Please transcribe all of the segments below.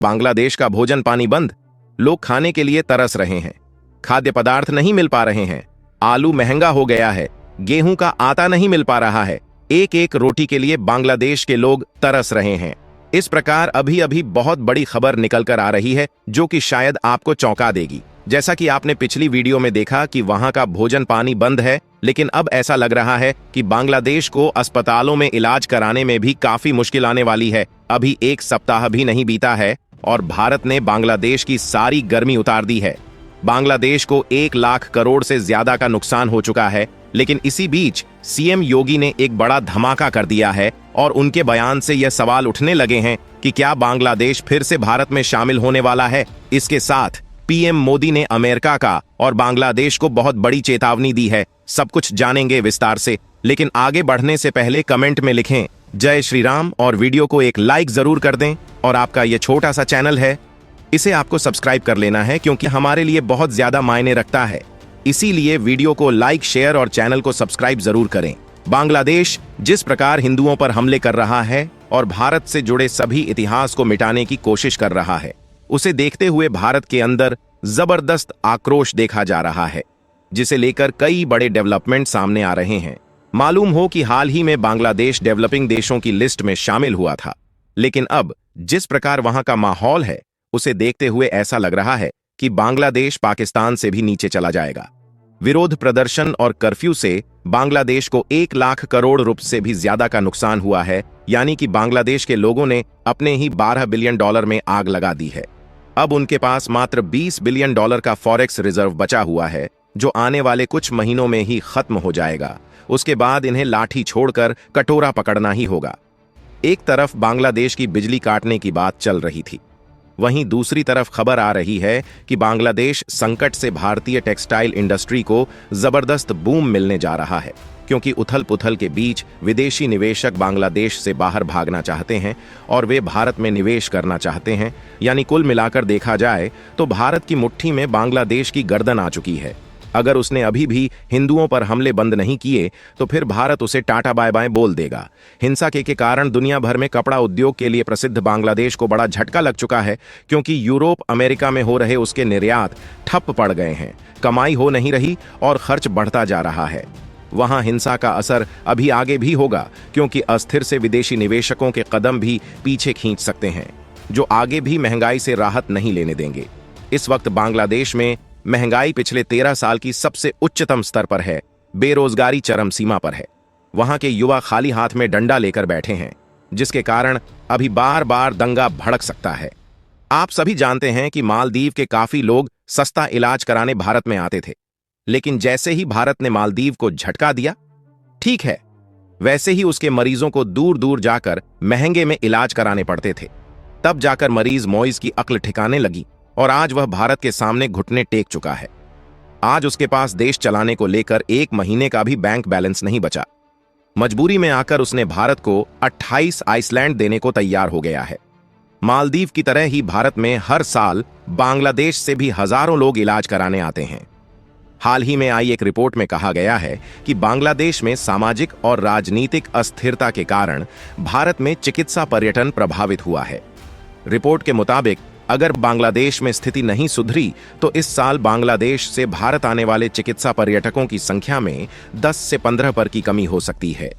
बांग्लादेश का भोजन पानी बंद, लोग खाने के लिए तरस रहे हैं, खाद्य पदार्थ नहीं मिल पा रहे हैं, आलू महंगा हो गया है, गेहूं का आटा नहीं मिल पा रहा है, एक एक रोटी के लिए बांग्लादेश के लोग तरस रहे हैं। इस प्रकार अभी अभी बहुत बड़ी खबर निकल कर आ रही है जो कि शायद आपको चौंका देगी। जैसा कि आपने पिछली वीडियो में देखा कि वहां का भोजन पानी बंद है, लेकिन अब ऐसा लग रहा है कि बांग्लादेश को अस्पतालों में इलाज कराने में भी काफी मुश्किल आने वाली है। अभी एक सप्ताह भी नहीं बीता है और भारत ने बांग्लादेश की सारी गर्मी उतार दी है। बांग्लादेश को 1 लाख करोड़ से ज्यादा का नुकसान हो चुका है, लेकिन इसी बीच सीएम योगी ने एक बड़ा धमाका कर दिया है और उनके बयान से यह सवाल उठने लगे हैं कि क्या बांग्लादेश फिर से भारत में शामिल होने वाला है। इसके साथ पीएम मोदी ने अमेरिका का और बांग्लादेश को बहुत बड़ी चेतावनी दी है। सब कुछ जानेंगे विस्तार से, लेकिन आगे बढ़ने से पहले कमेंट में लिखें जय श्री राम और वीडियो को एक लाइक जरूर कर दें। और आपका यह छोटा सा चैनल है, इसे आपको सब्सक्राइब कर लेना है क्योंकि हमारे लिए बहुत ज्यादा मायने रखता है। इसीलिए वीडियो को लाइक, शेयर और चैनल को सब्सक्राइब जरूर करें। बांग्लादेश जिस प्रकार हिंदुओं पर हमले कर रहा है और भारत से जुड़े सभी इतिहास को मिटाने की कोशिश कर रहा है, उसे देखते हुए भारत के अंदर जबरदस्त आक्रोश देखा जा रहा है, जिसे लेकर कई बड़े डेवलपमेंट सामने आ रहे हैं। मालूम हो कि हाल ही में बांग्लादेश डेवलपिंग देशों की लिस्ट में शामिल हुआ था, लेकिन अब जिस प्रकार वहां का माहौल है उसे देखते हुए ऐसा लग रहा है कि बांग्लादेश पाकिस्तान से भी नीचे चला जाएगा। विरोध प्रदर्शन और कर्फ्यू से बांग्लादेश को 1 लाख करोड़ रुपए से भी ज्यादा का नुकसान हुआ है, यानी कि बांग्लादेश के लोगों ने अपने ही $12 बिलियन में आग लगा दी है। अब उनके पास मात्र $20 बिलियन का फॉरेक्स रिजर्व बचा हुआ है, जो आने वाले कुछ महीनों में ही खत्म हो जाएगा। उसके बाद इन्हें लाठी छोड़कर कटोरा पकड़ना ही होगा। एक तरफ बांग्लादेश की बिजली काटने की बात चल रही थी, वहीं दूसरी तरफ खबर आ रही है कि बांग्लादेश संकट से भारतीय टेक्सटाइल इंडस्ट्री को जबरदस्त बूम मिलने जा रहा है, क्योंकि उथल पुथल के बीच विदेशी निवेशक बांग्लादेश से बाहर भागना चाहते हैं और वे भारत में निवेश करना चाहते हैं। यानी कुल मिलाकर देखा जाए तो भारत की मुट्ठी में बांग्लादेश की गर्दन आ चुकी है। अगर उसने अभी भी हिंदुओं पर हमले बंद नहीं किए तो फिर भारत उसे टाटा बाय बाय बोल देगा। हिंसा के कारण दुनिया भर में कपड़ा उद्योग के लिए प्रसिद्ध बांग्लादेश को बड़ा झटका लग चुका है, क्योंकि यूरोप अमेरिका में हो रहे उसके निर्यात ठप पड़ गए हैं, कमाई हो नहीं रही और खर्च बढ़ता जा रहा है। वहां हिंसा का असर अभी आगे भी होगा, क्योंकि अस्थिर से विदेशी निवेशकों के कदम भी पीछे खींच सकते हैं, जो आगे भी महंगाई से राहत नहीं लेने देंगे। इस वक्त बांग्लादेश में महंगाई पिछले 13 साल की सबसे उच्चतम स्तर पर है, बेरोजगारी चरम सीमा पर है। वहां के युवा खाली हाथ में डंडा लेकर बैठे हैं, जिसके कारण अभी बार बार दंगा भड़क सकता है। आप सभी जानते हैं कि मालदीव के काफी लोग सस्ता इलाज कराने भारत में आते थे, लेकिन जैसे ही भारत ने मालदीव को झटका दिया, ठीक है, वैसे ही उसके मरीजों को दूर दूर जाकर महंगे में इलाज कराने पड़ते थे। तब जाकर मरीज मोइज की अक्ल ठिकाने लगी और आज वह भारत के सामने घुटने टेक चुका है। आज उसके पास देश चलाने को लेकर 1 महीने का भी बैंक बैलेंस नहीं बचा। मजबूरी में आकर उसने भारत को 28 आइसलैंड देने को तैयार हो गया है। मालदीव की तरह ही भारत में हर साल बांग्लादेश से भी हजारों लोग इलाज कराने आते हैं। हाल ही में आई एक रिपोर्ट में कहा गया है कि बांग्लादेश में सामाजिक और राजनीतिक अस्थिरता के कारण भारत में चिकित्सा पर्यटन प्रभावित हुआ है। रिपोर्ट के मुताबिक अगर बांग्लादेश में स्थिति नहीं सुधरी तो इस साल बांग्लादेश से भारत आने वाले चिकित्सा पर्यटकों की संख्या में 10 से 15 पर की कमी हो सकती है।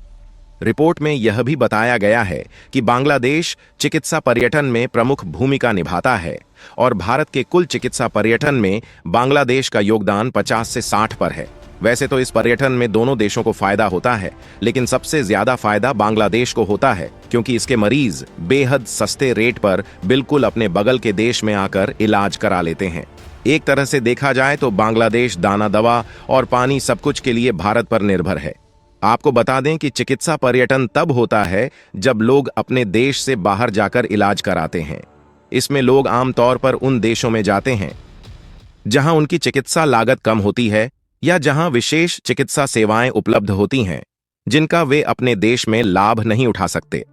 रिपोर्ट में यह भी बताया गया है कि बांग्लादेश चिकित्सा पर्यटन में प्रमुख भूमिका निभाता है और भारत के कुल चिकित्सा पर्यटन में बांग्लादेश का योगदान 50 से 60 पर है। वैसे तो इस पर्यटन में दोनों देशों को फायदा होता है, लेकिन सबसे ज्यादा फायदा बांग्लादेश को होता है, क्योंकि इसके मरीज बेहद सस्ते रेट पर बिल्कुल अपने बगल के देश में आकर इलाज करा लेते हैं। एक तरह से देखा जाए तो बांग्लादेश दाना दवा और पानी सब कुछ के लिए भारत पर निर्भर है। आपको बता दें कि चिकित्सा पर्यटन तब होता है जब लोग अपने देश से बाहर जाकर इलाज कराते हैं। इसमें लोग आमतौर पर उन देशों में जाते हैं जहां उनकी चिकित्सा लागत कम होती है या जहां विशेष चिकित्सा सेवाएं उपलब्ध होती हैं जिनका वे अपने देश में लाभ नहीं उठा सकते।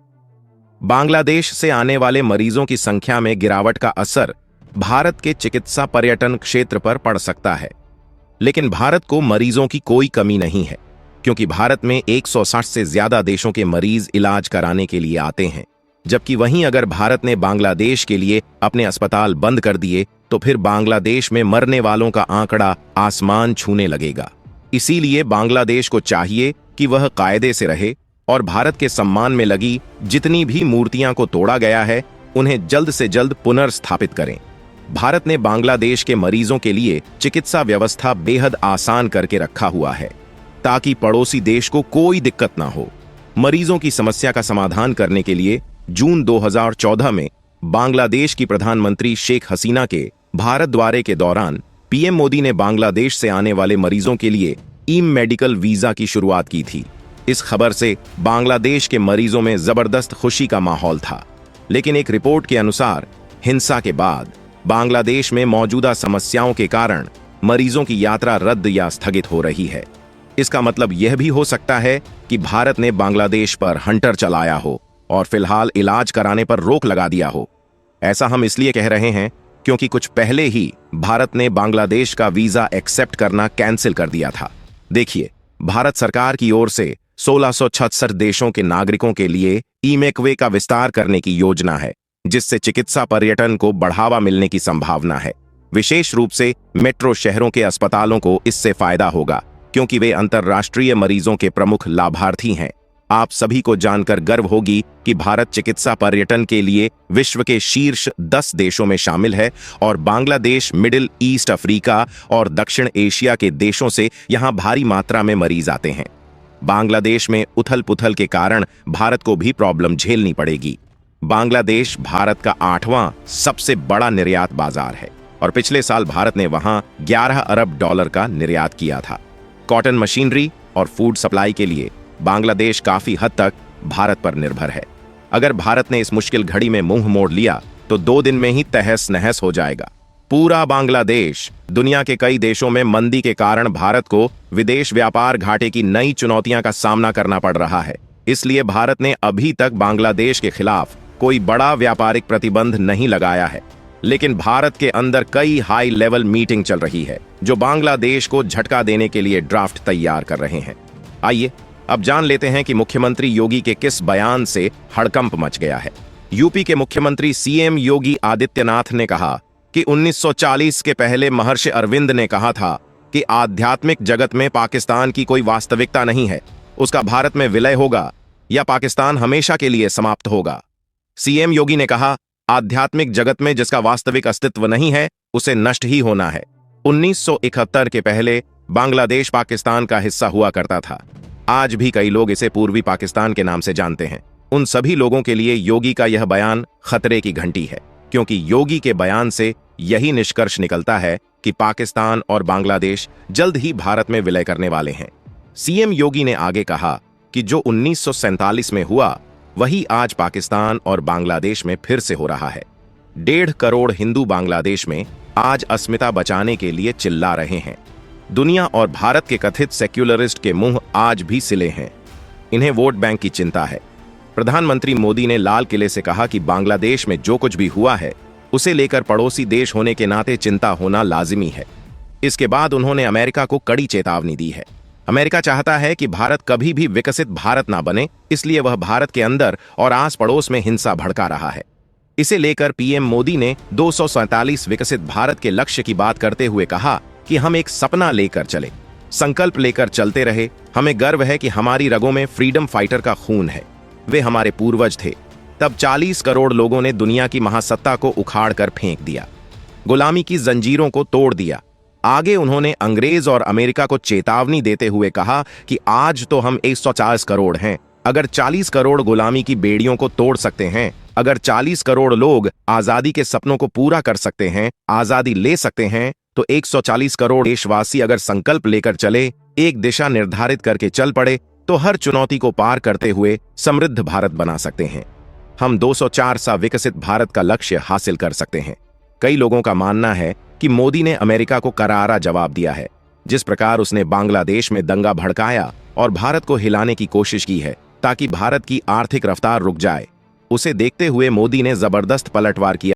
बांग्लादेश से आने वाले मरीजों की संख्या में गिरावट का असर भारत के चिकित्सा पर्यटन क्षेत्र पर पड़ सकता है, लेकिन भारत को मरीजों की कोई कमी नहीं है, क्योंकि भारत में 160 से ज्यादा देशों के मरीज इलाज कराने के लिए आते हैं, जबकि वहीं अगर भारत ने बांग्लादेश के लिए अपने अस्पताल बंद कर दिए तो फिर बांग्लादेश में मरने वालों का आंकड़ा आसमान छूने लगेगा। इसीलिए बांग्लादेश को चाहिए कि वह कायदे से रहे और भारत के सम्मान में लगी जितनी भी मूर्तियां को तोड़ा गया है उन्हें जल्द से जल्द पुनर्स्थापित करें। भारत ने बांग्लादेश के मरीजों के लिए चिकित्सा व्यवस्था बेहद आसान करके रखा हुआ है ताकि पड़ोसी देश को कोई दिक्कत ना हो। मरीजों की समस्या का समाधान करने के लिए जून 2014 में बांग्लादेश की प्रधानमंत्री शेख हसीना के भारत दौरे के दौरान पीएम मोदी ने बांग्लादेश से आने वाले मरीजों के लिए ई मेडिकल वीजा की शुरुआत की थी। इस खबर से बांग्लादेश के मरीजों में जबरदस्त खुशी का माहौल था, लेकिन एक रिपोर्ट के अनुसार हिंसा के बाद बांग्लादेश में मौजूदा समस्याओं के कारण मरीजों की यात्रा रद्द या स्थगित हो रही है। इसका मतलब यह भी हो सकता है कि भारत ने बांग्लादेश पर हंटर चलाया हो और फिलहाल इलाज कराने पर रोक लगा दिया हो। ऐसा हम इसलिए कह रहे हैं क्योंकि कुछ पहले ही भारत ने बांग्लादेश का वीजा एक्सेप्ट करना कैंसिल कर दिया था। देखिए, भारत सरकार की ओर से 1666 देशों के नागरिकों के लिए ई-मेकवे का विस्तार करने की योजना है, जिससे चिकित्सा पर्यटन को बढ़ावा मिलने की संभावना है। विशेष रूप से मेट्रो शहरों के अस्पतालों को इससे फायदा होगा क्योंकि वे अंतर्राष्ट्रीय मरीजों के प्रमुख लाभार्थी हैं। आप सभी को जानकर गर्व होगी कि भारत चिकित्सा पर्यटन के लिए विश्व के शीर्ष 10 देशों में शामिल है और बांग्लादेश, मिडिल ईस्ट, अफ्रीका और दक्षिण एशिया के देशों से यहां भारी मात्रा में मरीज आते हैं। बांग्लादेश में उथल पुथल के कारण भारत को भी प्रॉब्लम झेलनी पड़ेगी। बांग्लादेश भारत का 8वां सबसे बड़ा निर्यात बाजार है और पिछले साल भारत ने वहां 11 अरब डॉलर का निर्यात किया था। कॉटन मशीनरी और फूड सप्लाई के लिए बांग्लादेश काफी हद तक भारत पर निर्भर है। अगर भारत ने इस मुश्किल घड़ी में मुंह मोड़ लिया तो 2 दिन में ही तहस नहस हो जाएगा। पूरा बांग्लादेश दुनिया के कई देशों में मंदी के कारण भारत को विदेश व्यापार घाटे की नई चुनौतियां का सामना करना पड़ रहा है। इसलिए भारत ने अभी तक बांग्लादेश के खिलाफ कोई बड़ा व्यापारिक प्रतिबंध नहीं लगाया है, लेकिन भारत के अंदर कई हाई लेवल मीटिंग चल रही है जो बांग्लादेश को झटका देने के लिए ड्राफ्ट तैयार कर रहे हैं। आइए अब जान लेते हैं कि मुख्यमंत्री योगी के किस बयान से हड़कंप मच गया है। यूपी के मुख्यमंत्री सीएम योगी आदित्यनाथ ने कहा कि 1940 के पहले महर्षि अरविंद ने कहा था कि आध्यात्मिक जगत में पाकिस्तान की कोई वास्तविकता नहीं है, उसका भारत में विलय होगा या पाकिस्तान हमेशा के लिए समाप्त होगा। सीएम योगी ने कहा, आध्यात्मिक जगत में जिसका वास्तविक अस्तित्व नहीं है उसे नष्ट ही होना है। 1971 के पहले बांग्लादेश पाकिस्तान का हिस्सा हुआ करता था। आज भी कई लोग इसे पूर्वी पाकिस्तान के नाम से जानते हैं। उन सभी लोगों के लिए योगी का यह बयान खतरे की घंटी है, क्योंकि योगी के बयान से यही निष्कर्ष निकलता है कि पाकिस्तान और बांग्लादेश जल्द ही भारत में विलय करने वाले हैं। सीएम योगी ने आगे कहा कि जो 1947 में हुआ वही आज पाकिस्तान और बांग्लादेश में फिर से हो रहा है। 1.5 करोड़ हिंदू बांग्लादेश में आज अस्मिता बचाने के लिए चिल्ला रहे हैं। दुनिया और भारत के कथित सेक्युलरिस्ट के मुंह आज भी सिले हैं। इन्हें वोट बैंक की चिंता है। प्रधानमंत्री मोदी ने लाल किले से कहा कि बांग्लादेश में जो कुछ भी हुआ है उसे लेकर पड़ोसी देश होने के नाते चिंता होना लाजिमी है। इसके बाद उन्होंने अमेरिका को कड़ी चेतावनी दी है। अमेरिका चाहता है कि भारत कभी भी विकसित भारत ना बने, इसलिए वह भारत के अंदर और आस पड़ोस में हिंसा भड़का रहा है। इसे लेकर पीएम मोदी ने 247 विकसित भारत के लक्ष्य की बात करते हुए कहा कि हम एक सपना लेकर चले, संकल्प लेकर चलते रहे। हमें गर्व है कि हमारी रगों में फ्रीडम फाइटर का खून है। वे हमारे पूर्वज थे। तब 40 करोड़ लोगों ने दुनिया की महासत्ता को उखाड़ कर फेंक दिया, गुलामी की जंजीरों को तोड़ दिया। आगे उन्होंने अंग्रेज और अमेरिका को चेतावनी देते हुए कहा कि आज तो हम 140 करोड़ हैं, अगर 40 करोड़ गुलामी की बेड़ियों को तोड़ सकते हैं, अगर 40 करोड़ लोग आजादी के सपनों को पूरा कर सकते हैं, आजादी ले सकते हैं, तो 140 करोड़ देशवासी अगर संकल्प लेकर चले, एक दिशा निर्धारित करके चल पड़े, तो हर चुनौती को पार करते हुए समृद्ध भारत बना सकते हैं। हम 204 सा विकसित भारत का लक्ष्य हासिल कर सकते हैं। कई लोगों का मानना है कि मोदी ने अमेरिका को करारा जवाब दिया है। जिस प्रकार उसने बांग्लादेश में दंगा भड़काया और भारत को हिलाने की कोशिश की है ताकि भारत की आर्थिक रफ्तार रुक जाए, उसे देखते हुए मोदी ने जबरदस्त पलटवार किया